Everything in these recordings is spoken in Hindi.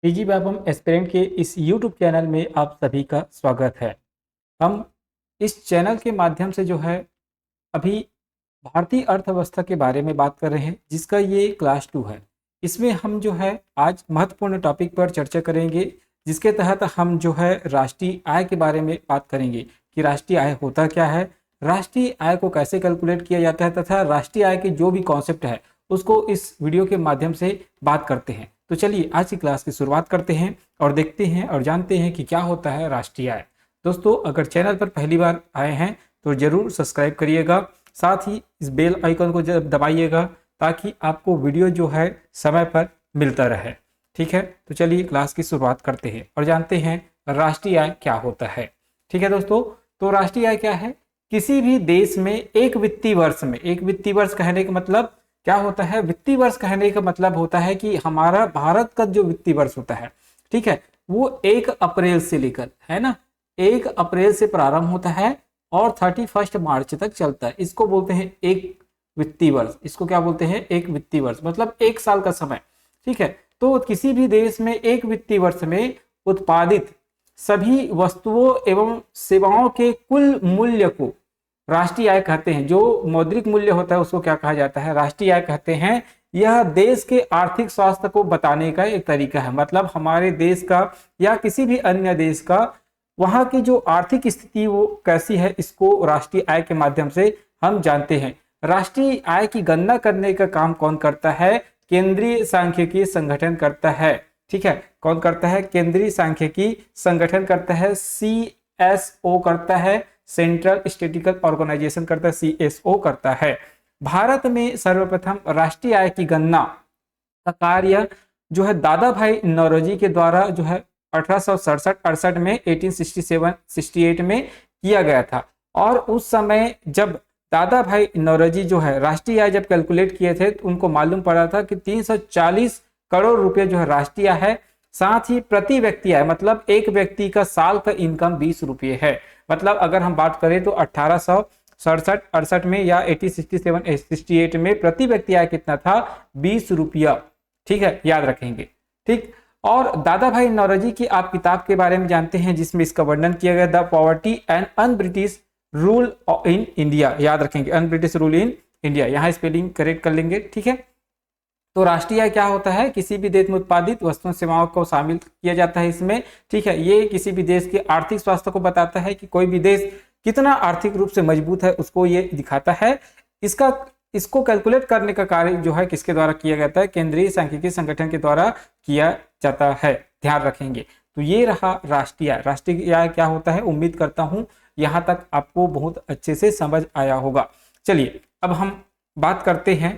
पीजी बाबम एस्पिरेंट के इस यूट्यूब चैनल में आप सभी का स्वागत है। हम इस चैनल के माध्यम से जो है अभी भारतीय अर्थव्यवस्था के बारे में बात कर रहे हैं, जिसका ये क्लास 2 है। इसमें हम जो है आज महत्वपूर्ण टॉपिक पर चर्चा करेंगे, जिसके तहत हम जो है राष्ट्रीय आय के बारे में बात करेंगे कि राष्ट्रीय आय होता क्या है, राष्ट्रीय आय को कैसे कैलकुलेट किया जाता है तथा राष्ट्रीय आय के जो भी कॉन्सेप्ट है उसको इस वीडियो के माध्यम से बात करते हैं। तो चलिए आज की क्लास की शुरुआत करते हैं और देखते हैं और जानते हैं कि क्या होता है राष्ट्रीय आय। दोस्तों, अगर चैनल पर पहली बार आए हैं तो जरूर सब्सक्राइब करिएगा, साथ ही इस बेल आइकन को दबाइएगा ताकि आपको वीडियो जो है समय पर मिलता रहे। ठीक है, तो चलिए क्लास की शुरुआत करते हैं और जानते हैं राष्ट्रीय आय क्या होता है। ठीक है दोस्तों, तो राष्ट्रीय आय क्या है? किसी भी देश में एक वित्तीय वर्ष में, एक वित्तीय वर्ष कहने का मतलब क्या होता है? वित्तीय वर्ष कहने का मतलब होता है कि हमारा भारत का जो वित्तीय वर्ष होता है, ठीक है, वो 1 अप्रैल से लेकर, है ना, 1 अप्रैल से प्रारंभ होता है और 31 मार्च तक चलता है। इसको बोलते हैं एक वित्तीय वर्ष। इसको क्या बोलते हैं? एक वित्तीय वर्ष, मतलब 1 साल का समय। ठीक है, तो किसी भी देश में एक वित्तीय वर्ष में उत्पादित सभी वस्तुओं एवं सेवाओं के कुल मूल्य को राष्ट्रीय आय कहते हैं। जो मौद्रिक मूल्य होता है उसको क्या कहा जाता है? राष्ट्रीय आय कहते हैं। यह देश के आर्थिक स्वास्थ्य को बताने का एक तरीका है, मतलब हमारे देश का या किसी भी अन्य देश का वहां की जो आर्थिक स्थिति वो कैसी है, इसको राष्ट्रीय आय के माध्यम से हम जानते हैं। राष्ट्रीय आय की गणना करने का काम कौन करता है? केंद्रीय सांख्यिकी संगठन करता है। ठीक है, कौन करता है? केंद्रीय सांख्यिकी संगठन करता है, CSO करता है, सेंट्रल स्टैटिस्टिकल ऑर्गेनाइजेशन करता है, CSO करता है। भारत में सर्वप्रथम राष्ट्रीय आय की गणना का कार्य जो है दादा भाई नौरोजी के द्वारा जो है 1867-68 में 1867-68 में किया गया था। और उस समय जब दादा भाई नौरोजी जो है राष्ट्रीय आय जब कैलकुलेट किए थे तो उनको मालूम पड़ा था कि 340 करोड़ रुपए जो है राष्ट्रीय आय है। साथ ही प्रति व्यक्ति आय, मतलब एक व्यक्ति का साल का इनकम 20 रुपये है। मतलब अगर हम बात करें तो 1867-68 में या 1867-68 में प्रति व्यक्ति आय कितना था? 20 रुपया। ठीक है, याद रखेंगे। ठीक, और दादा भाई नौरोजी की आप किताब के बारे में जानते हैं जिसमें इसका वर्णन किया गया, the poverty and un British rule in India. याद रखेंगे, un British rule in India. यहाँ स्पेलिंग करेक्ट कर लेंगे। ठीक है, तो राष्ट्रीय आय क्या होता है? किसी भी देश में उत्पादित वस्तुओं सेवाओं को शामिल किया जाता है इसमें। ठीक है, ये किसी भी देश के आर्थिक स्वास्थ्य को बताता है कि कोई भी देश कितना आर्थिक रूप से मजबूत है, उसको ये दिखाता है। इसको कैलकुलेट करने का कार्य जो है किसके द्वारा किया जाता है? केंद्रीय सांख्यिकी संगठन के द्वारा किया जाता है। ध्यान रखेंगे। तो ये रहा राष्ट्रीय आय। राष्ट्रीय आय क्या होता है? उम्मीद करता हूं यहां तक आपको बहुत अच्छे से समझ आया होगा। चलिए अब हम बात करते हैं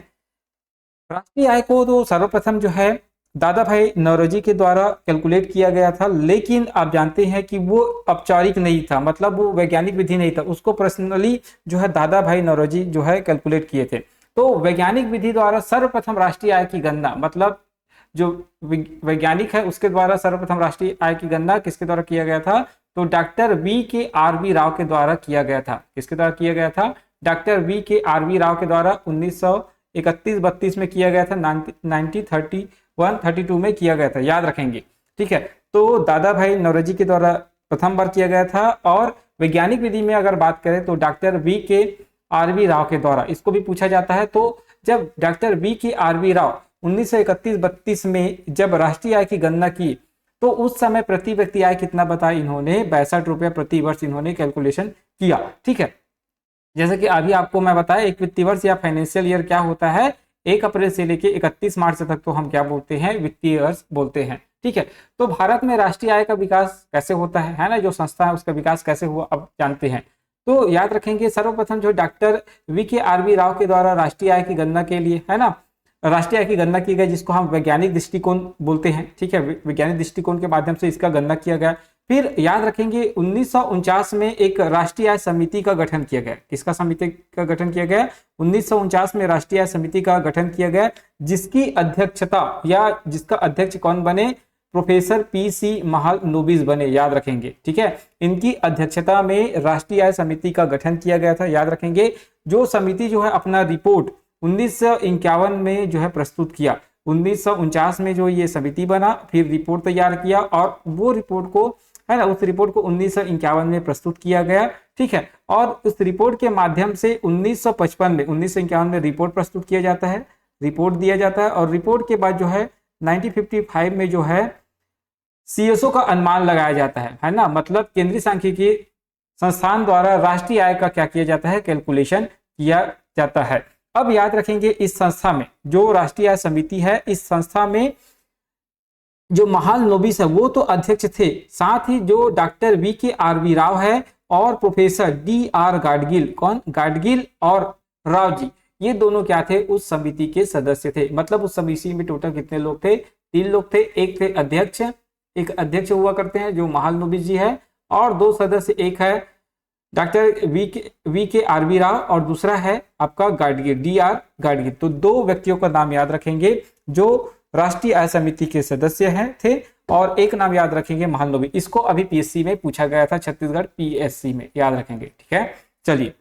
राष्ट्रीय आय को। तो सर्वप्रथम जो है दादा भाई नौरोजी के द्वारा कैलकुलेट किया गया था, लेकिन आप जानते हैं कि वो औपचारिक नहीं था, मतलब वो वैज्ञानिक विधि नहीं था। उसको पर्सनली जो है दादा भाई नौरोजी जो है कैलकुलेट किए थे। तो वैज्ञानिक विधि द्वारा सर्वप्रथम राष्ट्रीय आय की गणना, मतलब जो वैज्ञानिक है उसके द्वारा सर्वप्रथम राष्ट्रीय आय की गणना किसके द्वारा किया गया था? तो डॉक्टर VKRB राव के द्वारा किया गया था। किसके द्वारा किया गया था? डॉक्टर VKRB राव के द्वारा 1931-32 में किया गया था, 1931-32 में किया गया था। याद रखेंगे। ठीक है, तो दादा भाई नौरोजी के द्वारा प्रथम बार किया गया था। और वैज्ञानिक विधि में अगर बात करें तो डॉक्टर VKRB राव के द्वारा, इसको भी पूछा जाता है। तो जब डॉक्टर VKRB राव 1931-32 में जब राष्ट्रीय आय की गणना की तो उस समय प्रति व्यक्ति आय कितना बताया इन्होंने? 62 रुपया प्रति वर्ष इन्होंने कैलकुलेशन किया। ठीक है, जैसे कि अभी आपको मैं बताया, एक वित्तीय वर्ष या फाइनेंशियल ईयर क्या होता है? 1 अप्रैल से लेके 31 मार्च तक तो हम क्या बोलते हैं? वित्तीय वर्ष बोलते हैं। ठीक है, तो भारत में राष्ट्रीय आय का विकास कैसे होता है ना, जो संस्था है उसका विकास कैसे हुआ अब जानते हैं। तो याद रखेंगे, सर्वप्रथम जो डॉक्टर VKRB राव के द्वारा राष्ट्रीय आय की गणना के लिए, है ना, राष्ट्रीय आय की गणना की गई, जिसको हम वैज्ञानिक दृष्टिकोण बोलते हैं। ठीक है, वैज्ञानिक दृष्टिकोण के माध्यम से इसका गणना किया गया। फिर याद रखेंगे 1949 में एक राष्ट्रीय आय समिति का गठन किया गया। किसका समिति का गठन किया गया? 1949 में राष्ट्रीय आय समिति का गठन किया गया, जिसकी अध्यक्षता या जिसका अध्यक्ष कौन बने? प्रोफेसर PC महालनोबिस बने। याद रखेंगे। ठीक है, इनकी अध्यक्षता में राष्ट्रीय आय समिति का गठन किया गया था। याद रखेंगे, जो समिति जो है अपना रिपोर्ट 1951 में जो है प्रस्तुत किया। 1949 में जो ये समिति बना, फिर रिपोर्ट तैयार किया और वो रिपोर्ट को है ना, उस रिपोर्ट को 1951 में प्रस्तुत किया गया। ठीक है, और उस रिपोर्ट के माध्यम से 1955 में 1951 में रिपोर्ट प्रस्तुत किया जाता है, रिपोर्ट दिया जाता है और रिपोर्ट के बाद जो है 1955 में जो है CSO का अनुमान लगाया जाता है ना, मतलब केंद्रीय सांख्यिकी संस्थान द्वारा राष्ट्रीय आय का क्या किया जाता है, कैलकुलेशन किया जाता है। अब याद रखेंगे इस संस्था में जो राष्ट्रीय आय समिति है, इस संस्था में जो महालनोबिस है वो तो अध्यक्ष थे, साथ ही जो डॉक्टर VKRV राव है और प्रोफेसर DR गाडगिल, कौन, गाडगिल और राव जी, ये दोनों क्या थे, उस समिति के सदस्य थे। मतलब उस समिति में टोटल कितने लोग थे, 3 लोग थे। एक थे अध्यक्ष, एक अध्यक्ष हुआ करते हैं जो महालनोबिस जी है, और 2 सदस्य, एक है डॉक्टर VKRV राव और दूसरा है आपका गाडगिल, DR गाडगिल। तो 2 व्यक्तियों का नाम याद रखेंगे जो राष्ट्रीय आय समिति के सदस्य हैं थे, और एक नाम याद रखेंगे महालनोबिस। इसको अभी PSC में पूछा गया था, छत्तीसगढ़ PSC में, याद रखेंगे। ठीक है, चलिए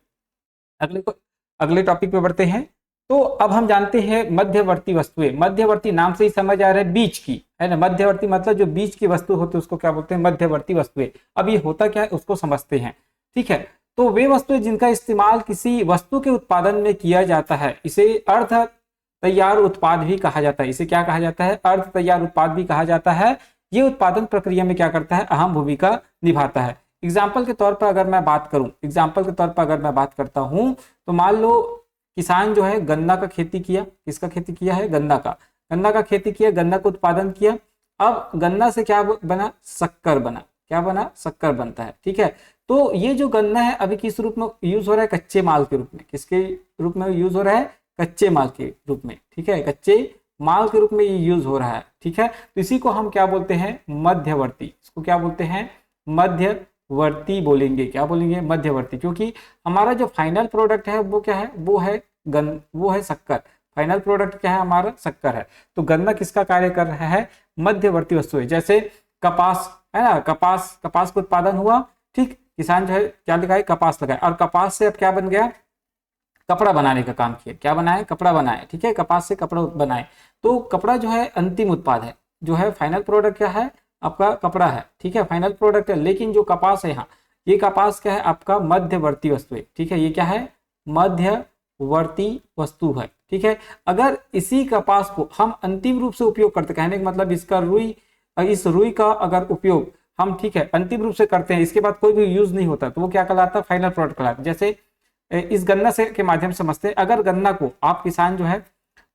अगले टॉपिक पे बढ़ते हैं। तो अब हम जानते हैं मध्यवर्ती वस्तुएं। मध्यवर्ती नाम से ही समझ आ रहा है बीच की, है ना, मध्यवर्ती मतलब जो बीच की वस्तु होती है उसको क्या बोलते हैं, मध्यवर्ती वस्तुएं। अब ये होता क्या है उसको समझते हैं। ठीक है, तो वे वस्तुएं जिनका इस्तेमाल किसी वस्तु के उत्पादन में किया जाता है, इसे अर्ध तैयार उत्पाद भी कहा जाता है। इसे क्या कहा जाता है, अर्ध तैयार उत्पाद भी कहा जाता है। ये उत्पादन प्रक्रिया में क्या करता है, अहम भूमिका निभाता है। एग्जाम्पल के तौर पर अगर मैं बात करूं, एग्जाम्पल के तौर पर अगर मैं बात करता हूं, तो मान लो किसान जो है गन्ना का खेती किया, किसका खेती किया है, गन्ना का खेती किया, गन्ना का उत्पादन किया। अब गन्ना से क्या बना, शक्कर बना, क्या बना, शक्कर बनता है। ठीक है, तो ये जो गन्ना है अभी किस रूप में यूज हो रहा है, कच्चे माल के रूप में। किसके रूप में यूज हो रहा है, कच्चे माल के रूप में। ठीक है, कच्चे माल के रूप में ये यूज हो रहा है। ठीक है, तो इसी को हम क्या बोलते हैं, मध्यवर्ती। इसको क्या बोलते हैं, मध्यवर्ती बोलेंगे। क्या बोलेंगे, मध्यवर्ती, क्योंकि हमारा जो फाइनल प्रोडक्ट है वो क्या है, वो है शक्कर। फाइनल प्रोडक्ट क्या है, हमारा शक्कर है। तो गन्ना किसका कार्य कर रहा है, मध्यवर्ती वस्तुएं। जैसे कपास है ना, कपास का उत्पादन हुआ, ठीक, किसान जो है क्या लगाए, कपास लगाए, और कपास से अब क्या बन गया, कपड़ा बनाने का काम किया। क्या बनाए, कपड़ा बनाए। ठीक है, कपास से कपड़ा बनाए। तो कपड़ा जो है अंतिम उत्पाद है, जो है फाइनल प्रोडक्ट क्या है आपका, कपड़ा है। ठीक है, फाइनल प्रोडक्ट है, लेकिन जो कपास है यहाँ, ये कपास क्या है आपका, मध्यवर्ती वस्तु है। ठीक है, ये क्या है, मध्यवर्ती वस्तु है। ठीक है, अगर इसी कपास को हम अंतिम रूप से उपयोग करते, कहने का मतलब इस रुई का अगर उपयोग हम, ठीक है, अंतिम रूप से करते हैं, इसके बाद कोई भी यूज नहीं होता, तो वो क्या कहलाता है, फाइनल प्रोडक्ट कहलाता है। जैसे इस गन्ना से के माध्यम से समझते हैं, अगर गन्ना को आप किसान जो है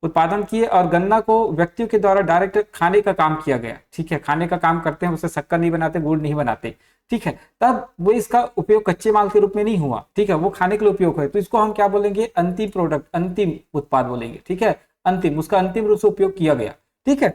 उत्पादन किए और गन्ना को व्यक्तियों के द्वारा डायरेक्ट खाने का काम किया गया, ठीक है, खाने का काम करते हैं, उससे शक्कर नहीं बनाते, गुड़ नहीं बनाते, ठीक है, तब वो इसका उपयोग कच्चे माल के रूप में नहीं हुआ, ठीक है, वो खाने के लिए उपयोग है, तो इसको हम क्या बोलेंगे, अंतिम प्रोडक्ट, अंतिम उत्पाद बोलेंगे। ठीक है, अंतिम, उसका अंतिम रूप से उपयोग किया गया। ठीक है,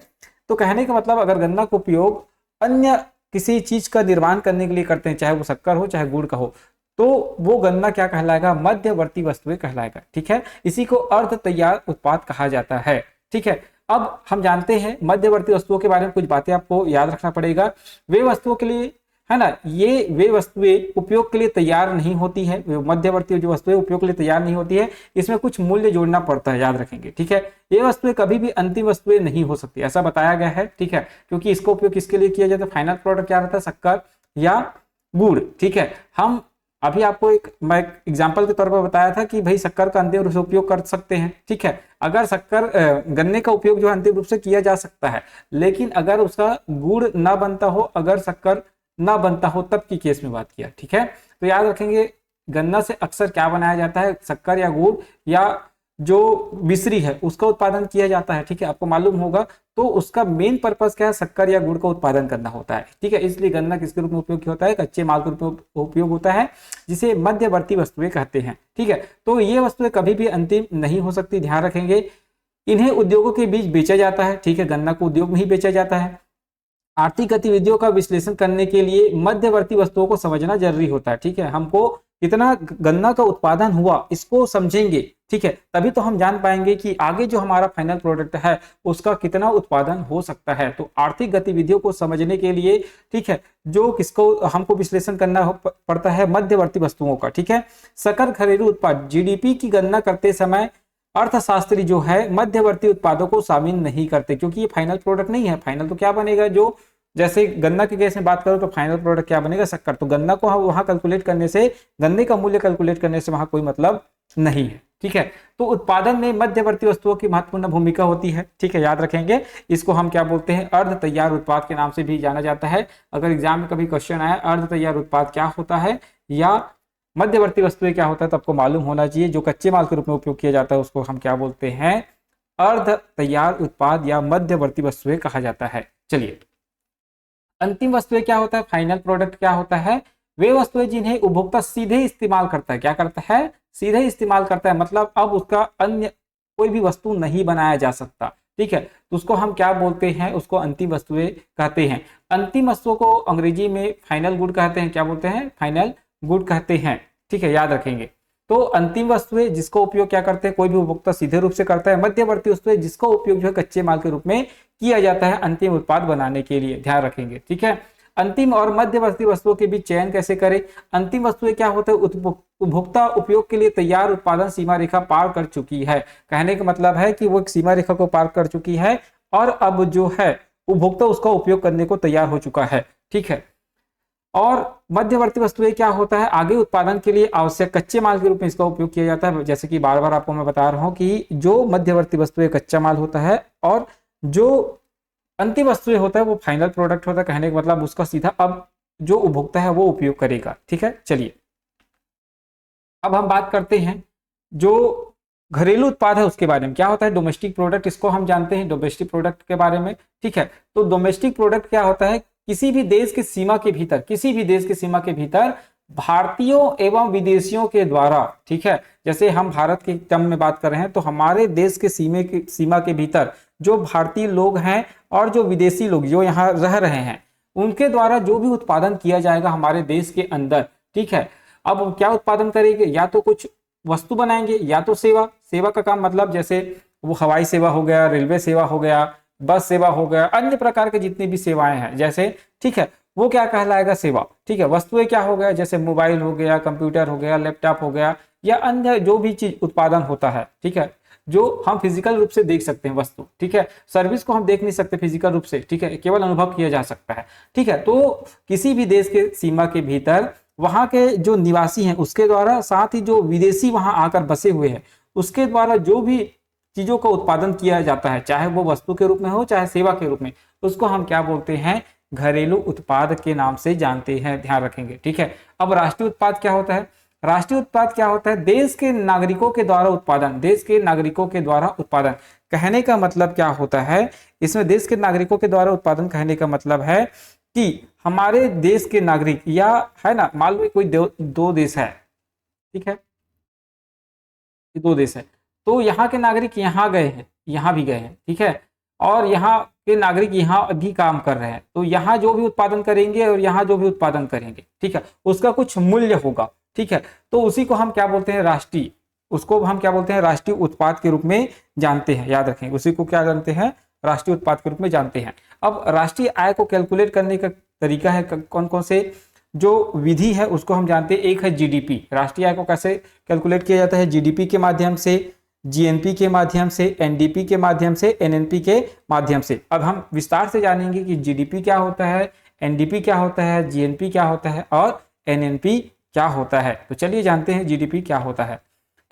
तो कहने का मतलब अगर गन्ना का उपयोग अन्य किसी चीज का निर्माण करने के लिए करते हैं, चाहे वो शक्कर हो चाहे गुड़ का हो, तो वो गन्ना क्या कहलाएगा, मध्यवर्ती वस्तुएं कहलाएगा। ठीक है, इसी को अर्ध तैयार उत्पाद कहा जाता है। ठीक है, अब हम जानते हैं मध्यवर्ती वस्तुओं के बारे में कुछ बातें आपको याद रखना पड़ेगा। वे वस्तुओं के लिए, है ना, ये वे वस्तुएं उपयोग के लिए तैयार नहीं होती है, मध्यवर्ती जो वस्तुएं उपयोग के लिए तैयार नहीं होती है, इसमें कुछ मूल्य जोड़ना पड़ता है, याद रखेंगे। ठीक है, ये वस्तुएं कभी भी अंतिम वस्तुएं नहीं हो सकती, ऐसा बताया गया है। ठीक है, क्योंकि इसका उपयोग किसके लिए किया जाता है, फाइनल प्रोडक्ट क्या रहता है, शक्कर या गुड़। ठीक है, हम अभी आपको मैं एग्जाम्पल के तौर पर बताया था कि भाई शक्कर का अंतिम रूप से उपयोग कर सकते हैं। ठीक है, अगर शक्कर गन्ने का उपयोग जो अंतिम रूप से किया जा सकता है, लेकिन अगर उसका गुड़ ना बनता हो, अगर शक्कर ना बनता हो, तब की केस में बात किया। ठीक है, तो याद रखेंगे गन्ना से अक्सर क्या बनाया जाता है, शक्कर या गुड़ या जो मिश्री है उसका उत्पादन किया जाता है। ठीक है, आपको मालूम होगा, तो उसका मेन पर्पस क्या है, शक्कर या गुड़ का उत्पादन करना होता है। ठीक है, इसलिए गन्ना किसके रूप में उपयोग होता है, कच्चे माल के रूप में उपयोग होता है, जिसे मध्यवर्ती वस्तुएं कहते हैं। ठीक है, तो ये वस्तुएं कभी भी अंतिम नहीं हो सकती, ध्यान रखेंगे। इन्हें उद्योगों के बीच बेचा जाता है। ठीक है, गन्ना को उद्योग में ही बेचा जाता है। आर्थिक गतिविधियों का विश्लेषण करने के लिए मध्यवर्ती वस्तुओं को समझना जरूरी होता है। ठीक है, हमको कितना गन्ना का उत्पादन हुआ इसको समझेंगे, ठीक है, तभी तो हम जान पाएंगे कि आगे जो हमारा फाइनल प्रोडक्ट है उसका कितना उत्पादन हो सकता है। तो आर्थिक गतिविधियों को समझने के लिए, ठीक है, जो किसको हमको विश्लेषण करना पड़ता है, मध्यवर्ती वस्तुओं का। ठीक है, सकल घरेलू उत्पाद जीडीपी की गणना करते समय अर्थशास्त्री जो है मध्यवर्ती उत्पादों को शामिल नहीं करते, क्योंकि ये फाइनल प्रोडक्ट नहीं है। फाइनल तो क्या बनेगा, जो जैसे गन्ना के केस में बात करो तो फाइनल प्रोडक्ट क्या बनेगा, शक्कर। तो गन्ना को वहां कैलकुलेट करने से, गन्ने का मूल्य कैलकुलेट करने से वहां कोई मतलब नहीं है, ठीक है। तो उत्पादन में मध्यवर्ती वस्तुओं की महत्वपूर्ण भूमिका होती है, ठीक है, याद रखेंगे। इसको हम क्या बोलते हैं, अर्ध तैयार उत्पाद के नाम से भी जाना जाता है। अगर एग्जाम में कभी क्वेश्चन आया अर्ध तैयार उत्पाद क्या होता है या मध्यवर्ती वस्तुएं क्या होता है, तो आपको मालूम होना चाहिए। जो कच्चे माल के रूप में उपयोग किया जाता है उसको हम क्या बोलते हैं, अर्ध तैयार उत्पाद या मध्यवर्ती वस्तुएं कहा जाता है। चलिए, अंतिम वस्तुएं क्या होता है, फाइनल प्रोडक्ट क्या होता है, वे वस्तुएं जिन्हें उपभोक्ता सीधे इस्तेमाल करता है। क्या करता है, सीधे इस्तेमाल करता है, मतलब अब उसका अन्य कोई भी वस्तु नहीं बनाया जा सकता, ठीक है। तो उसको हम क्या बोलते हैं, उसको अंतिम वस्तुएं कहते हैं। अंतिम वस्तुओं को अंग्रेजी में फाइनल गुड कहते हैं। क्या बोलते हैं, फाइनल गुड कहते हैं, ठीक है, याद रखेंगे। तो अंतिम वस्तुएं जिसका उपयोग क्या करते हैं, कोई भी उपभोक्ता सीधे रूप से करता है। मध्यवर्ती वस्तुएं जिसका उपयोग जो है कच्चे माल के रूप में किया जाता है अंतिम उत्पाद बनाने के लिए, ध्यान रखेंगे, ठीक है। अंतिम और मध्यवर्ती वस्तुओं के बीच चयन कैसे करें। अंतिम वस्तुएं क्या होता है, उपभोक्ता उपयोग के लिए तैयार उत्पादन सीमा रेखा पार कर चुकी है। कहने का मतलब है कि वो एक सीमा रेखा को पार कर चुकी है और अब जो है उपभोक्ता उसका उपयोग करने को तैयार हो चुका है, ठीक है। और मध्यवर्ती वस्तुएं क्या होता है, आगे उत्पादन के लिए आवश्यक कच्चे माल के रूप में इसका उपयोग किया जाता है। जैसे कि बार बार आपको मैं बता रहा हूं कि जो मध्यवर्ती वस्तुएं कच्चा माल होता है और जो अंतिम वस्तुएं होता है वो फाइनल प्रोडक्ट होता है। कहने का मतलब उसका सीधा अब जो उपभोक्ता है वो उपयोग करेगा, ठीक है। चलिए, अब हम बात करते हैं जो घरेलू उत्पाद है उसके बारे में। क्या होता है, डोमेस्टिक प्रोडक्ट, इसको हम जानते हैं डोमेस्टिक प्रोडक्ट के बारे में, ठीक है। तो डोमेस्टिक प्रोडक्ट क्या होता है, किसी भी देश की सीमा के भीतर, किसी भी देश की सीमा के भीतर भारतीयों एवं विदेशियों के द्वारा, ठीक है। जैसे हम भारत के टर्म में बात कर रहे हैं तो हमारे देश के सीमा के भीतर जो भारतीय लोग हैं और जो विदेशी लोग जो यहाँ रह रहे हैं उनके द्वारा जो भी उत्पादन किया जाएगा हमारे देश के अंदर, ठीक है। अब क्या उत्पादन करेंगे, या तो कुछ वस्तु बनाएंगे या तो सेवा। सेवा का काम मतलब जैसे वो हवाई सेवा हो गया, रेलवे सेवा हो गया, बस सेवा हो गया, अन्य प्रकार के जितनी भी सेवाएं हैं जैसे, ठीक है, वो क्या कहलाएगा, सेवा, ठीक है। वस्तुएं क्या हो गया, जैसे मोबाइल हो गया, कंप्यूटर हो गया, लैपटॉप हो गया, या अन्य जो भी चीज उत्पादन होता है, ठीक है, जो हम फिजिकल रूप से देख सकते हैं वस्तु, ठीक है। सर्विस को हम देख नहीं सकते फिजिकल रूप से, ठीक है, केवल अनुभव किया जा सकता है, ठीक है। तो किसी भी देश के सीमा के भीतर वहां के जो निवासी हैं उसके द्वारा, साथ ही जो विदेशी वहां आकर बसे हुए हैं उसके द्वारा जो भी चीजों का उत्पादन किया जाता है, चाहे वो वस्तु के रूप में हो चाहे सेवा के रूप में, उसको हम क्या बोलते हैं, घरेलू उत्पाद के नाम से जानते हैं, ध्यान रखेंगे, ठीक है। अब राष्ट्रीय उत्पाद क्या होता है, राष्ट्रीय उत्पाद क्या होता है, देश के नागरिकों के द्वारा उत्पादन, देश के नागरिकों के द्वारा उत्पादन। कहने का मतलब क्या होता है, इसमें देश के नागरिकों के द्वारा उत्पादन कहने का मतलब है कि हमारे देश के नागरिक, या है ना, मान लो कोई दो देश है, ठीक है, दो देश है, तो यहाँ के नागरिक यहाँ गए हैं, यहाँ भी गए हैं, ठीक है, और यहाँ के नागरिक यहाँ भी काम कर रहे हैं, तो यहाँ जो भी उत्पादन करेंगे और यहाँ जो भी उत्पादन करेंगे, ठीक है, उसका कुछ मूल्य होगा, ठीक है। तो उसी को हम क्या बोलते हैं, राष्ट्रीय, उसको हम क्या बोलते हैं, राष्ट्रीय उत्पाद के रूप में जानते हैं, याद रखें, उसी को क्या जानते हैं, राष्ट्रीय उत्पाद के रूप में जानते हैं। अब राष्ट्रीय आय को कैलकुलेट करने का तरीका है, कौन कौन से जो विधि है उसको हम जानते हैं। एक है जीडीपी, राष्ट्रीय आय को कैसे कैलकुलेट किया जाता है, जीडीपी के माध्यम से, जीएनपी के माध्यम से, एनडीपी के माध्यम से, एनएनपी के माध्यम से। अब हम विस्तार से जानेंगे कि जीडीपी क्या होता है, एनडीपी क्या होता है, जीएनपी क्या होता है और एनएनपी क्या होता है। तो चलिए जानते हैं जीडीपी क्या होता है,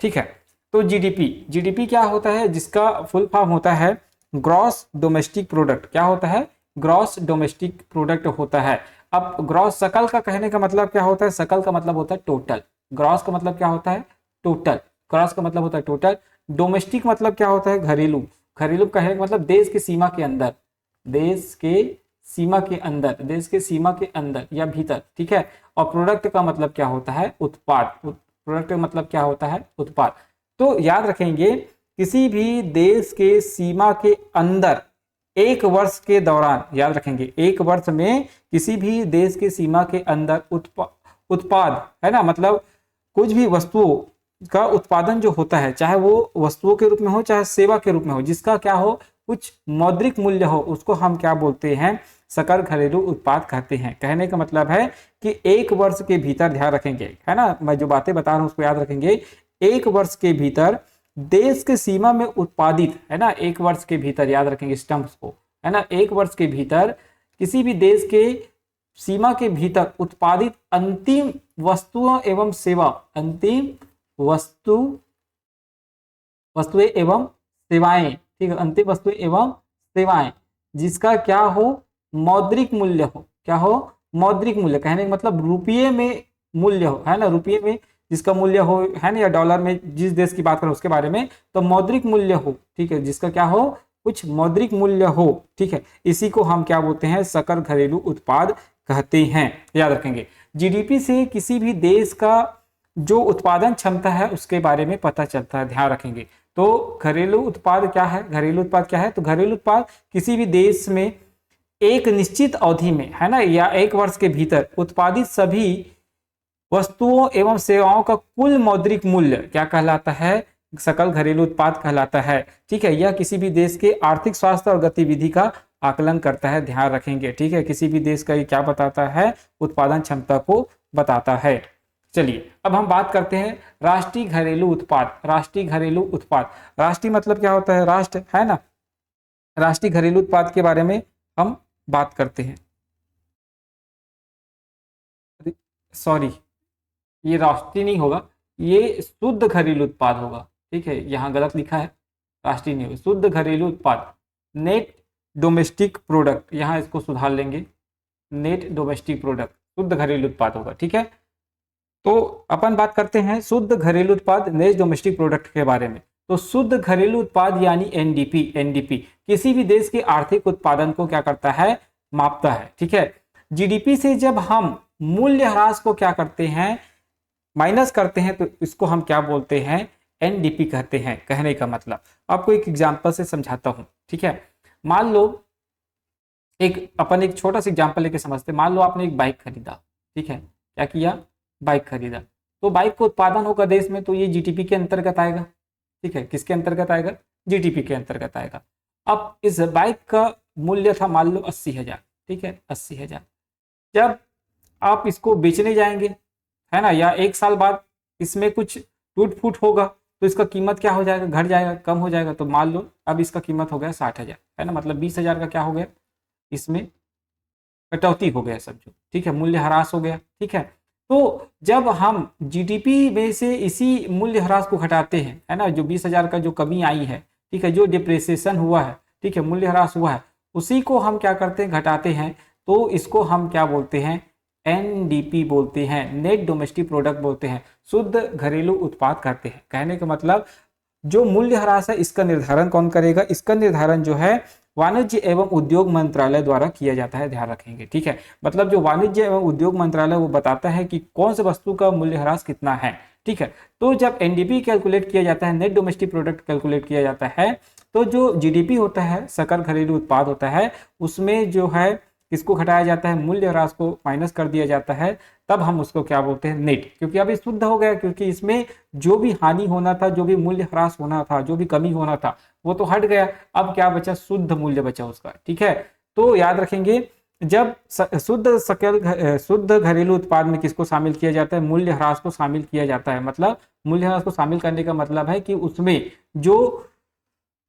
ठीक है। तो जीडीपी क्या होता है, जिसका फुल फॉर्म होता है ग्रॉस डोमेस्टिक प्रोडक्ट। क्या होता है, ग्रॉस डोमेस्टिक प्रोडक्ट होता है। अब ग्रॉस, सकल का कहने का मतलब क्या होता है, सकल का मतलब होता है टोटल, ग्रॉस का मतलब क्या होता है, टोटल, ग्रॉस का मतलब होता है टोटल। डोमेस्टिक मतलब क्या होता है, घरेलू, घरेलू कहने का मतलब देश की सीमा के अंदर, देश के सीमा के अंदर, देश के सीमा के अंदर या भीतर, ठीक है। और प्रोडक्ट का मतलब क्या होता है, उत्पाद, प्रोडक्ट का मतलब क्या होता है, उत्पाद। तो याद रखेंगे, किसी भी देश के सीमा के अंदर एक वर्ष के दौरान, याद रखेंगे, एक वर्ष में किसी भी देश के सीमा के अंदर उत्पाद है ना, मतलब कुछ भी वस्तुओं का उत्पादन जो होता है, चाहे वो वस्तुओं के रूप में हो चाहे सेवा के रूप में हो, जिसका क्या हो, कुछ मौद्रिक मूल्य हो, उसको हम क्या बोलते हैं, सकल घरेलू उत्पाद कहते हैं। कहने का मतलब है कि एक वर्ष के भीतर, ध्यान रखेंगे, है ना, मैं जो बातें बता रहा हूं उसको याद रखेंगे, एक वर्ष के भीतर देश के सीमा में उत्पादित, है ना, एक वर्ष के भीतर, याद रखेंगे इस टर्म्स को, है ना, एक वर्ष के भीतर किसी भी देश के सीमा के भीतर उत्पादित अंतिम वस्तुओं एवं सेवा, अंतिम वस्तुएं एवं सेवाएं, ठीक है, अंतिम वस्तुएं एवं सेवाएं जिसका क्या हो, मौद्रिक मूल्य हो, क्या हो, मौद्रिक मूल्य, कहने का मतलब रुपये में मूल्य हो, है ना, रुपये में जिसका मूल्य हो, है ना, या डॉलर में जिस देश की बात करें उसके बारे में, तो मौद्रिक मूल्य हो, ठीक है, जिसका क्या हो, कुछ मौद्रिक मूल्य हो, ठीक है, इसी को हम क्या बोलते हैं, सकल घरेलू उत्पाद कहते हैं, याद रखेंगे। जीडीपी से किसी भी देश का जो उत्पादन क्षमता है उसके बारे में पता चलता है, ध्यान रखेंगे। तो घरेलू उत्पाद क्या है, घरेलू उत्पाद क्या है, तो घरेलू उत्पाद किसी भी देश में एक निश्चित अवधि में, है ना, या एक वर्ष के भीतर उत्पादित सभी वस्तुओं एवं सेवाओं का कुल मौद्रिक मूल्य क्या कहलाता है, सकल घरेलू उत्पाद कहलाता है, ठीक है। यह किसी भी देश के आर्थिक स्वास्थ्य और गतिविधि का आकलन करता है, ध्यान रखेंगे, ठीक है, किसी भी देश का ये क्या बताता है, उत्पादन क्षमता को बताता है। चलिए अब हम बात करते हैं राष्ट्रीय घरेलू उत्पाद। राष्ट्रीय घरेलू उत्पाद, राष्ट्रीय मतलब क्या होता है, राष्ट्र, है ना, राष्ट्रीय घरेलू उत्पाद के बारे में हम बात करते हैं। सॉरी, ये राष्ट्रीय नहीं होगा, ये शुद्ध घरेलू उत्पाद होगा, ठीक है, यहाँ गलत लिखा है, राष्ट्रीय नहीं होगा, शुद्ध घरेलू उत्पाद, नेट डोमेस्टिक प्रोडक्ट, यहाँ इसको सुधार लेंगे, नेट डोमेस्टिक प्रोडक्ट शुद्ध घरेलू उत्पाद होगा, ठीक है। तो अपन बात करते हैं शुद्ध घरेलू उत्पाद, नेट डोमेस्टिक प्रोडक्ट के बारे में। तो शुद्ध घरेलू उत्पाद यानी एनडीपी, एनडीपी किसी भी देश के आर्थिक उत्पादन को क्या करता है, मापता है, ठीक है। जीडीपी से जब हम मूल्यह्रास को क्या करते हैं, माइनस करते हैं, तो इसको हम क्या बोलते हैं, एनडीपी कहते हैं। कहने का मतलब आपको एक एग्जांपल से समझाता हूं, ठीक है। मान लो अपन एक छोटा सा एग्जांपल लेके समझते हैं। मान लो आपने एक बाइक खरीदा, ठीक है, क्या किया, बाइक खरीदा, तो बाइक का उत्पादन होगा देश में, तो ये जीडीपी के अंतर्गत आएगा, ठीक है, किसके अंतर्गत आएगा, जीडीपी के अंतर्गत आएगा। अब इस बाइक का मूल्य था मान लो 80,000, ठीक है, 80,000। जब आप इसको बेचने जाएंगे, है ना, या एक साल बाद इसमें कुछ टूट फूट होगा, तो इसका कीमत क्या हो जाएगा, घट जाएगा, कम हो जाएगा। तो मान लो अब इसका कीमत हो गया 60,000, है ना, मतलब 20,000 का क्या हो गया, इसमें कटौती हो गया समझो, ठीक है, मूल्य ह्रास हो गया, ठीक है। तो जब हम जीडीपी में से इसी मूल्य ह्रास को घटाते हैं, है ना, जो 20,000 का जो कमी आई है, ठीक है, जो डिप्रिसिएशन हुआ है, ठीक है, मूल्य ह्रास हुआ है, उसी को हम क्या करते हैं, घटाते हैं, तो इसको हम क्या बोलते हैं, एनडीपी बोलते हैं, नेट डोमेस्टिक प्रोडक्ट बोलते हैं, शुद्ध घरेलू उत्पाद कहते हैं। कहने का मतलब जो मूल्य ह्रास है इसका निर्धारण कौन करेगा, इसका निर्धारण जो है वाणिज्य एवं उद्योग मंत्रालय द्वारा किया जाता है, ध्यान रखेंगे, ठीक है। मतलब जो वाणिज्य एवं उद्योग मंत्रालय वो बताता है कि कौन सी वस्तु का मूल्य ह्रास कितना है, ठीक है। तो जब एनडीपी कैलकुलेट किया जाता है, नेट डोमेस्टिक प्रोडक्ट कैलकुलेट किया जाता है, तो जो जीडीपी होता है, सकल घरेलू उत्पाद होता है, उसमें जो है किसको घटाया जाता है, मूल्य ह्रास को माइनस कर दिया जाता है, तब हम उसको क्या बोलते हैं, नेट। क्योंकि अब ये शुद्ध हो गया, क्योंकि इसमें जो भी हानि होना था, जो भी मूल्य ह्रास होना था, जो भी कमी होना था, वो तो हट गया। अब क्या बचा, शुद्ध मूल्य बचा उसका, ठीक है। तो याद रखेंगे, जब शुद्ध घरेलू उत्पाद में किसको शामिल किया जाता है, मूल्य ह्रास को शामिल किया जाता है। मतलब मूल्य ह्रास को शामिल करने का मतलब है कि उसमें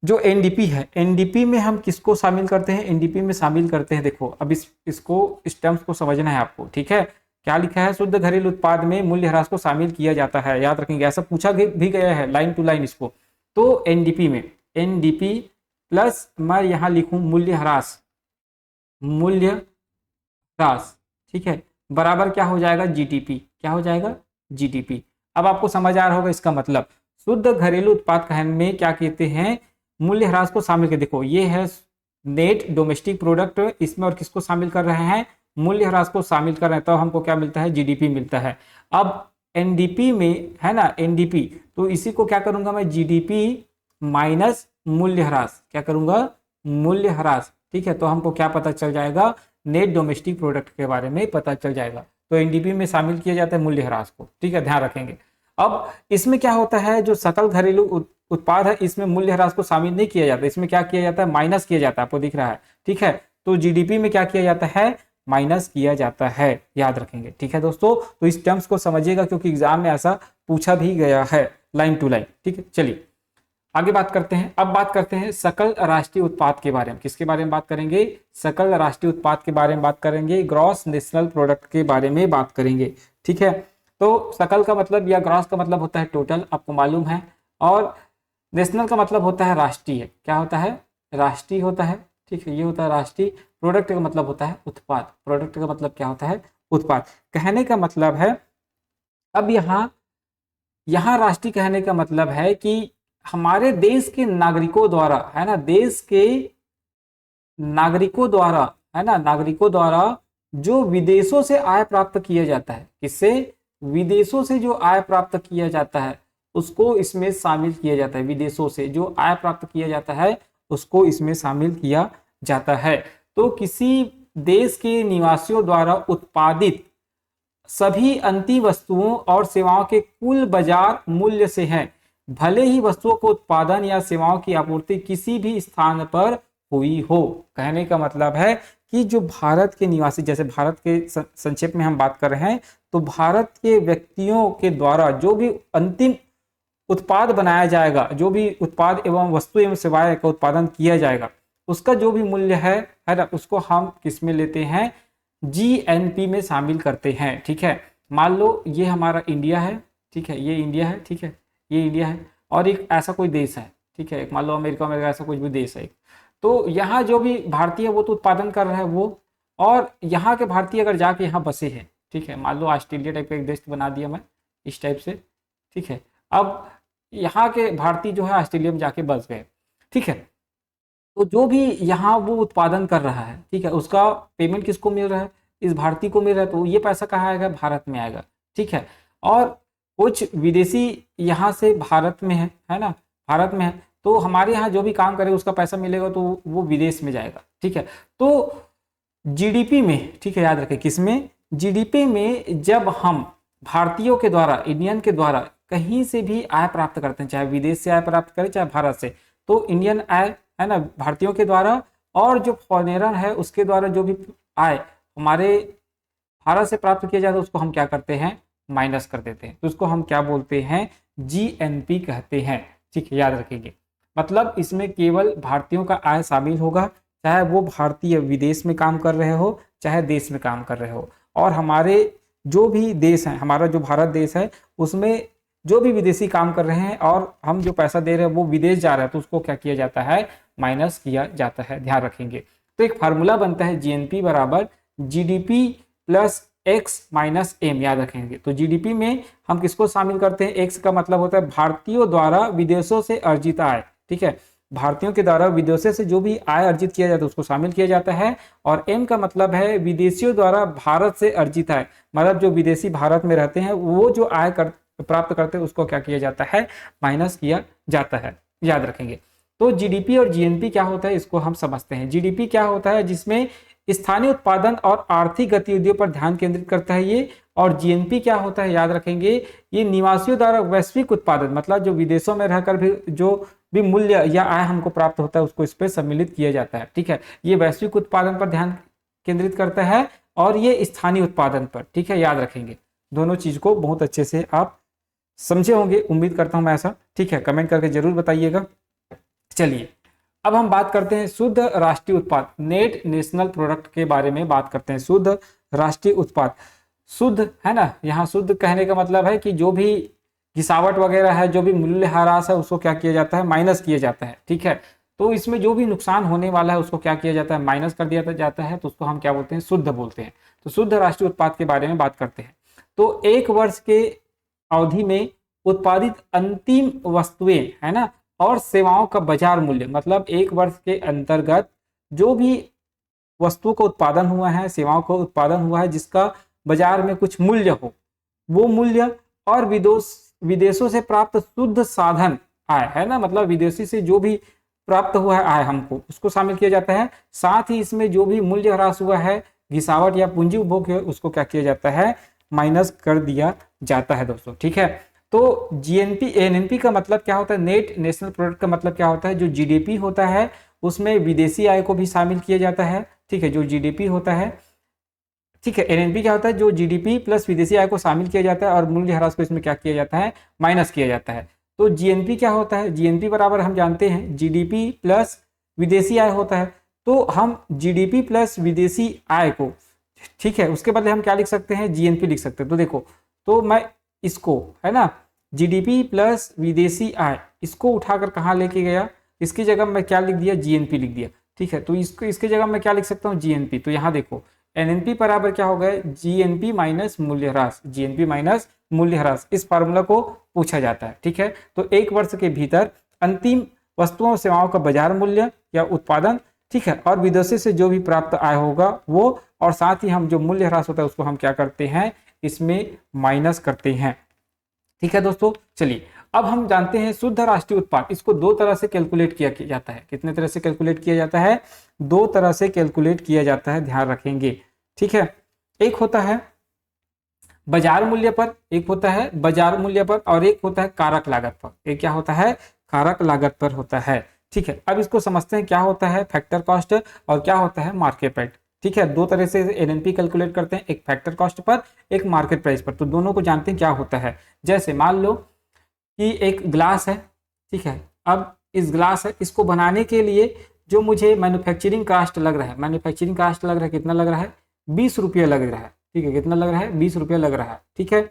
जो एनडीपी है, एनडीपी में हम किसको शामिल करते हैं, एनडीपी में शामिल करते हैं, देखो अब इसको इस टर्म्स को समझना है आपको, ठीक है। क्या लिखा है, शुद्ध घरेलू उत्पाद में मूल्य ह्रास को शामिल किया जाता है, याद रखेंगे, ऐसा पूछा भी गया है लाइन टू लाइन इसको। तो एनडीपी में एनडीपी प्लस मैं यहाँ लिखूं मूल्य ह्रास, मूल्य ह्रास, ठीक है, बराबर क्या हो जाएगा, जीडीपी, क्या हो जाएगा, जीडीपी। अब आपको समझ आ रहा होगा इसका मतलब। शुद्ध घरेलू उत्पाद कहने में क्या कहते हैं, मूल्य ह्रास को शामिल कर, देखो ये है नेट डोमेस्टिक प्रोडक्ट, इसमें और किसको शामिल कर रहे हैं, मूल्य ह्रास को शामिल कर रहे हैं, तो हमको क्या मिलता है, जीडीपी मिलता है। अब एनडीपी में, है ना, एनडीपी, तो इसी को क्या करूंगा मैं, जीडीपी माइनस मूल्य ह्रास, क्या करूंगा, मूल्य ह्रास, ठीक है। तो हमको क्या पता चल जाएगा, नेट डोमेस्टिक प्रोडक्ट के बारे में पता चल जाएगा। तो एनडीपी में शामिल किया जाता है मूल्य ह्रास को, ठीक है, ध्यान रखेंगे। अब इसमें क्या होता है, जो सकल घरेलू उत्पाद है, इसमें मूल्य ह्रास को शामिल नहीं किया जाता, इसमें क्या किया जाता है, माइनस किया जाता है, आपको दिख रहा है, ठीक है। तो जीडीपी में क्या किया जाता है, माइनस किया जाता है, याद रखेंगे, ठीक है दोस्तों। तो इस टर्म्स को समझिएगा, क्योंकि एग्जाम में ऐसा पूछा भी गया है लाइन टू लाइन, ठीक है। चलिए आगे बात करते हैं। अब बात करते हैं सकल राष्ट्रीय उत्पाद के बारे में। किसके बारे में बात करेंगे? सकल राष्ट्रीय उत्पाद के बारे में बात करेंगे, ग्रॉस नेशनल प्रोडक्ट के बारे में बात करेंगे। ठीक है, तो सकल का मतलब या ग्रॉस का मतलब होता है टोटल, आपको मालूम है, और नेशनल का मतलब होता है राष्ट्रीय। क्या होता है? राष्ट्रीय होता है। ठीक है, ये होता है राष्ट्रीय। प्रोडक्ट का मतलब होता है उत्पाद। प्रोडक्ट का मतलब क्या होता है? उत्पाद। कहने का मतलब है, अब यहाँ राष्ट्रीय कहने का मतलब है कि हमारे देश के नागरिकों द्वारा, है ना, देश के नागरिकों द्वारा, है ना, नागरिकों द्वारा जो विदेशों से आय प्राप्त किया जाता है। किससे? विदेशों से जो आय प्राप्त किया जाता है उसको इसमें शामिल किया जाता है। विदेशों से जो आय प्राप्त किया जाता है उसको इसमें शामिल किया जाता है। तो किसी देश के निवासियों द्वारा उत्पादित सभी अंतिम वस्तुओं और सेवाओं के कुल बाजार मूल्य से है, भले ही वस्तुओं को उत्पादन या सेवाओं की आपूर्ति किसी भी स्थान पर हुई हो। कहने का मतलब है कि जो भारत के निवासी, जैसे भारत के संक्षेप में हम बात कर रहे हैं, तो भारत के व्यक्तियों के द्वारा जो भी अंतिम उत्पाद बनाया जाएगा, जो भी उत्पाद एवं वस्तु एवं सेवाएं का उत्पादन किया जाएगा, उसका जो भी मूल्य है ना, उसको हम किस में लेते हैं? जीएनपी में शामिल करते हैं। ठीक है, मान लो ये हमारा इंडिया है। ठीक है, ये इंडिया है। ठीक है, ये इंडिया है, और एक ऐसा कोई देश है। ठीक है, एक मान लो अमेरिका में ऐसा कुछ भी देश है। तो यहाँ जो भी भारतीय वो तो उत्पादन कर रहा है वो, और यहाँ के भारतीय अगर जाके यहाँ बसे हैं, ठीक है, मान लो ऑस्ट्रेलिया टाइप का एक देश बना दिया मैं इस टाइप से। ठीक है, अब यहाँ के भारतीय जो है ऑस्ट्रेलिया में जाके बस गए। ठीक है, तो जो भी यहाँ वो उत्पादन कर रहा है, ठीक है, उसका पेमेंट किसको मिल रहा है? इस भारतीय को मिल रहा है। तो ये पैसा कहाँ आएगा? भारत में आएगा। ठीक है, और कुछ विदेशी यहाँ से भारत में है ना, भारत में है, तो हमारे यहाँ जो भी काम करे उसका पैसा मिलेगा तो वो विदेश में जाएगा। ठीक है, तो जीडीपी में, ठीक है, याद रखें, किसमें? जीडीपी में जब हम भारतीयों के द्वारा, इंडियन के द्वारा कहीं से भी आय प्राप्त करते हैं, चाहे विदेश से आय प्राप्त करें चाहे भारत से, तो इंडियन आय, है ना, भारतीयों के द्वारा, और जो फॉरेनर है उसके द्वारा जो भी आय हमारे भारत से प्राप्त किया जाता है उसको हम क्या करते हैं? माइनस कर देते हैं। तो उसको हम क्या बोलते हैं? जीएनपी कहते हैं। ठीक है, याद रखेंगे। मतलब इसमें केवल भारतीयों का आय शामिल होगा, चाहे वो भारतीय विदेश में काम कर रहे हो चाहे देश में काम कर रहे हो। और हमारे जो भी देश है, हमारा जो भारत देश है, उसमें जो भी विदेशी काम कर रहे हैं और हम जो पैसा दे रहे हैं वो विदेश जा रहा है, तो उसको क्या किया जाता है? माइनस किया जाता है। ध्यान रखेंगे। तो एक फार्मूला बनता है जीएनपी बराबर GDP plus X minus M. याद रखेंगे। तो जीडीपी में हम किसको शामिल करते हैं? एक्स का मतलब होता है भारतीयों द्वारा विदेशों से अर्जित आय। ठीक है, भारतीयों के द्वारा विदेशों से जो भी आय अर्जित किया जाता है उसको शामिल किया जाता है। और एम का मतलब है विदेशियों द्वारा भारत से अर्जित आय, मतलब जो विदेशी भारत में रहते हैं वो जो आय प्राप्त करते हैं उसको क्या किया जाता है? माइनस किया जाता है। याद रखेंगे। तो जीडीपी और जीएनपी क्या होता है इसको हम समझते हैं। जीडीपी क्या होता है? जिसमें स्थानीय उत्पादन और आर्थिक गतिविधियों पर ध्यान केंद्रित करता है ये। और जीएनपी क्या होता है? याद रखेंगे, ये निवासियों द्वारा वैश्विक उत्पादन, मतलब जो विदेशों में रहकर भी जो भी मूल्य या आय हमको प्राप्त होता है उसको इस पर सम्मिलित किया जाता है। ठीक है, ये वैश्विक उत्पादन पर ध्यान केंद्रित करता है और ये स्थानीय उत्पादन पर। ठीक है, याद रखेंगे। दोनों चीज को बहुत अच्छे से आप समझे होंगे, उम्मीद करता हूं मैं ऐसा। ठीक है, कमेंट करके जरूर बताइएगा। चलिए अब हम बात करते हैं शुद्ध राष्ट्रीय उत्पाद, नेट नेशनल प्रोडक्ट के बारे में बात करते हैं। शुद्ध राष्ट्रीय उत्पाद, शुद्ध है ना, यहाँ शुद्ध कहने का मतलब है कि जो भी गिसावट वगैरह है, जो भी मूल्यह्रास है उसको क्या किया जाता है? माइनस किया जाता है। ठीक है, तो इसमें जो भी नुकसान होने वाला है उसको क्या किया जाता है? माइनस कर दिया जाता है। तो उसको हम क्या बोलते हैं? शुद्ध बोलते हैं। तो शुद्ध राष्ट्रीय उत्पाद के बारे में बात करते हैं। तो एक वर्ष के अवधि में उत्पादित अंतिम वस्तुएं, है ना, और सेवाओं का बाजार मूल्य, मतलब एक वर्ष के अंतर्गत जो भी वस्तुओं का उत्पादन हुआ है, सेवाओं का उत्पादन हुआ है, जिसका बाजार में कुछ मूल्य हो, वो मूल्य और विदेशों से प्राप्त शुद्ध साधन आय, है ना, मतलब विदेशी से जो भी प्राप्त हुआ है आय हमको, उसको शामिल किया जाता है। साथ ही इसमें जो भी मूल्य ह्रास हुआ है, घिसावट या पूंजी उपभोग है, उसको क्या किया जाता है? माइनस कर दिया जाता है दोस्तों। ठीक है, तो जीएनपी एनएनपी का मतलब क्या होता है? नेट नेशनल प्रोडक्ट का मतलब क्या होता है? जो जीडीपी होता है उसमें विदेशी आय को भी शामिल किया जाता है। ठीक है, जो जीडीपी होता है। ठीक है, एनएनपी क्या होता है? जो जीडीपी प्लस विदेशी आय को शामिल किया जाता है और मूल्य ह्रास को इसमें क्या किया जाता है? माइनस किया जाता है। तो जीएनपी क्या होता है, जीएनपी बराबर हम जानते हैं जीडीपी प्लस विदेशी आय होता है। तो हम जीडीपी प्लस विदेशी आय को, ठीक है, उसके बदले हम क्या लिख सकते हैं, जीएनपी लिख सकते हैं। तो देखो, तो मैं इसको, है ना, जीडीपी प्लस विदेशी आय, इसको उठाकर कहाँ लेके गया, इसकी जगह मैं क्या लिख दिया, जीएनपी लिख दिया। ठीक है, तो इसको इसकी जगह मैं क्या लिख सकता हूँ, जीएनपी। तो यहाँ देखो एनएनपी बराबर क्या हो गया, जीएनपी माइनस मूल्यह्रास, जीएनपी माइनस मूल्यह्रास, इस फार्मूला को पूछा जाता है। ठीक है, तो एक वर्ष के भीतर अंतिम वस्तुओं और सेवाओं का बाजार मूल्य या उत्पादन, ठीक है, और विदेशी से जो भी प्राप्त आय होगा वो, और साथ ही हम जो मूल्यह्रास होता है उसको हम क्या करते हैं, इसमें माइनस करते हैं। ठीक है दोस्तों, चलिए अब हम जानते हैं शुद्ध राष्ट्रीय उत्पाद, इसको दो तरह से कैलकुलेट किया जाता है। कितने तरह से कैलकुलेट किया जाता है, दो तरह से कैलकुलेट किया जाता है, ध्यान रखेंगे। ठीक है, एक होता है बाजार मूल्य पर, एक होता है बाजार मूल्य पर, और एक होता है कारक लागत पर। एक क्या होता है, कारक लागत पर होता है। ठीक है, अब इसको समझते हैं क्या होता है फैक्टर कॉस्ट और क्या होता है मार्केट प्राइस। ठीक है, दो तरह से एनएनपी कैलकुलेट करते हैं, एक फैक्टर कॉस्ट पर, एक मार्केट प्राइस पर। तो दोनों को जानते हैं क्या होता है। जैसे मान लो कि एक ग्लास है, ठीक है, अब इस ग्लास है, इसको बनाने के लिए जो मुझे मैन्युफैक्चरिंग कास्ट लग रहा है, मैन्युफैक्चरिंग कास्ट लग रहा है, कितना लग रहा है, 20 रुपये लग रहा है। ठीक है, कितना लग रहा है, 20 रुपये लग रहा है। ठीक है,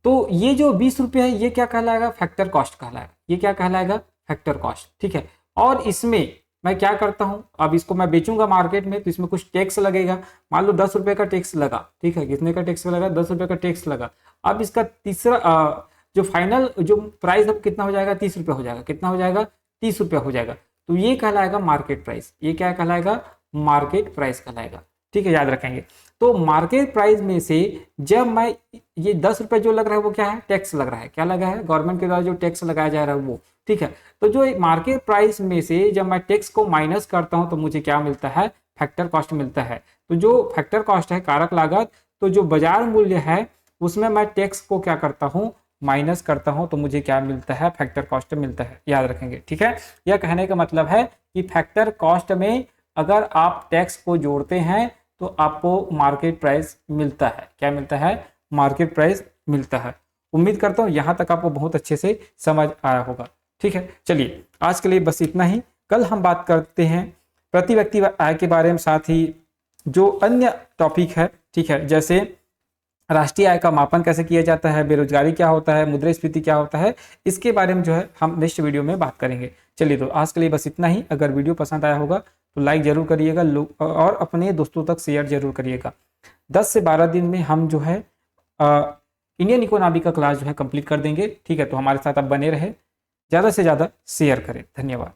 तो ये जो 20 रुपये है ये क्या कहलाएगा, फैक्टर कॉस्ट कहलाएगा। ये क्या कहलाएगा, फैक्टर कॉस्ट। ठीक है, और इसमें मैं क्या करता हूं, अब इसको मैं बेचूंगा मार्केट में, तो इसमें कुछ टैक्स लगेगा। मान लो 10 रुपये का टैक्स लगा। ठीक है, कितने का टैक्स लगा, 10 रुपये का टैक्स लगा। अब इसका तीसरा जो फाइनल जो प्राइस अब कितना हो जाएगा, 30 रुपये हो जाएगा। कितना हो जाएगा, 30 रुपये हो जाएगा। तो ये कहलाएगा मार्केट प्राइस। ये क्या कहलाएगा, मार्केट प्राइस कहलाएगा। ठीक है, याद रखेंगे। तो मार्केट प्राइस में से जब मैं ये 10 रुपये जो लग रहा है वो क्या है, टैक्स लग रहा है। क्या लगा है, गवर्नमेंट के द्वारा जो टैक्स लगाया जा रहा है वो। ठीक है, तो जो मार्केट प्राइस में से जब मैं टैक्स को माइनस करता हूं तो मुझे क्या मिलता है, फैक्टर कॉस्ट मिलता है। तो जो फैक्टर कॉस्ट है, कारक लागत, तो जो बाजार मूल्य है उसमें मैं टैक्स को क्या करता हूं, माइनस करता हूं, तो मुझे क्या मिलता है, फैक्टर कॉस्ट मिलता है। याद रखेंगे। ठीक है, यह कहने का मतलब है कि फैक्टर कॉस्ट में अगर आप टैक्स को जोड़ते हैं तो आपको मार्केट प्राइस मिलता है। क्या मिलता है, मार्केट प्राइस मिलता है। उम्मीद करता हूं यहां तक आपको बहुत अच्छे से समझ आया होगा। ठीक है, चलिए आज के लिए बस इतना ही। कल हम बात करते हैं प्रति व्यक्ति आय के बारे में, साथ ही जो अन्य टॉपिक है, ठीक है, जैसे राष्ट्रीय आय का मापन कैसे किया जाता है, बेरोजगारी क्या होता है, मुद्रास्फीति क्या होता है, इसके बारे में जो है हम नेक्स्ट वीडियो में बात करेंगे। चलिए तो आज के लिए बस इतना ही। अगर वीडियो पसंद आया होगा तो लाइक जरूर करिएगा और अपने दोस्तों तक शेयर जरूर करिएगा। 10 से 12 दिन में हम जो है इंडियन इकोनॉमी का क्लास जो है कंप्लीट कर देंगे। ठीक है, तो हमारे साथ आप बने रहे, ज़्यादा से ज़्यादा शेयर करें। धन्यवाद।